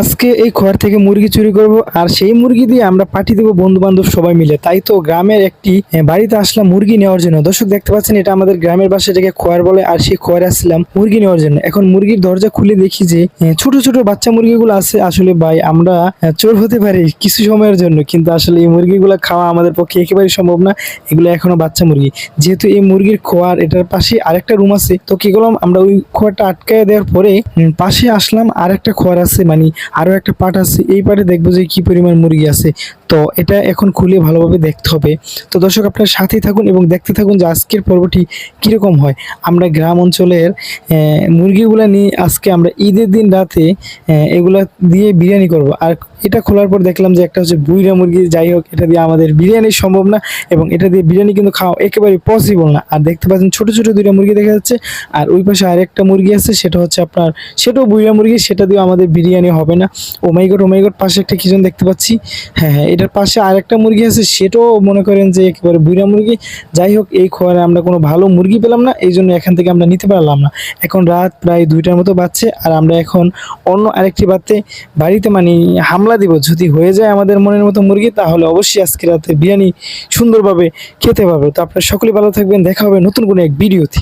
আজকে এই খোয়ার থেকে মুরগি চুরি করব আর সেই মুরগি দিয়ে আমরা পার্টি দেবো বন্ধু বান্ধব সবাই মিলে। তাই তো গ্রামের একটি বাড়িতে আসলাম মুরগি নেওয়ার জন্য। দর্শক দেখতে পাচ্ছেন, এটা আমাদের গ্রামের পাশে, এটাকে খোয়ার বলে। আর সেই খোয়ারে আসলাম মুরগি নেওয়ার জন্য। এখন মুরগির দরজা খুলে দেখি যে ছোট ছোট বাচ্চা মুরগিগুলো আছে। আসলে ভাই, আমরা চোর হতে পারি কিছু সময়ের জন্য, কিন্তু আসলে এই মুরগিগুলো খাওয়া আমাদের পক্ষে একেবারেই সম্ভব না। এগুলো এখনো বাচ্চা মুরগি। যেহেতু এই মুরগির খোয়ার এটার পাশে আরেকটা রুম আছে, তো কি করলাম, আমরা ওই খোয়ারটা আটকায় দেওয়ার পরে পাশে আসলাম। আরেকটা খোয়ার আছে, মানে আরো একটা পাট আছে। এই পাটে দেখবো যে কি পরিমাণ মুরগি আছে। তো এটা এখন খুলে ভালোভাবে দেখতে হবে। তো দর্শক, আপনার সাথেই থাকুন এবং দেখতে থাকুন যে আজকের পর্বটি কিরকম হয়। আমরা গ্রাম অঞ্চলের মুরগিগুলা নিয়ে আজকে আমরা ঈদের দিন রাতে এগুলা দিয়ে বিরিয়ানি করব। আর এটা খোলার পর দেখলাম যে একটা হচ্ছে বুইরা মুরগি। যাই হোক, এটা দিয়ে আমাদের বিরিয়ানি সম্ভব না এবং এটা দিয়ে বিরিয়ানি কিন্তু খাওয়া একেবারে পসিবল না। আর দেখতে পাচ্ছেন ছোট ছোট দুইটা মুরগি দেখা যাচ্ছে। আর ওই পাশে আরেকটা মুরগি আছে, সেটা হচ্ছে আপনার, সেটাও বুইরা মুরগি। সেটা দিয়ে আমাদের বিরিয়ানি হবে না। ও মাই গড, ও মাই গড, পাশে একটা কি যেন দেখতে পাচ্ছি। হ্যাঁ হ্যাঁ, এটার পাশে আরেকটা মুরগি আছে, সেটাও মনে করেন যে একেবারে বুইরা মুরগি। যাই হোক, এই খোয়ারে আমরা কোনো ভালো মুরগি পেলাম না, এই জন্য এখান থেকে আমরা নিতে পারলাম না। এখন রাত প্রায় 2টার মতো বাজছে আর আমরা এখন অন্য আরেকটি বাড়িতে মানে হামলা দিব। যদি হয়ে যায় আমাদের মনের মতো মুরগি, তাহলে অবশ্যই আজকে রাতে বিরিয়ানি সুন্দরভাবে খেতে পারবো। তো আপনারা সকলেই ভালো থাকবেন, দেখা হবে নতুন কোনো এক ভিডিওতে।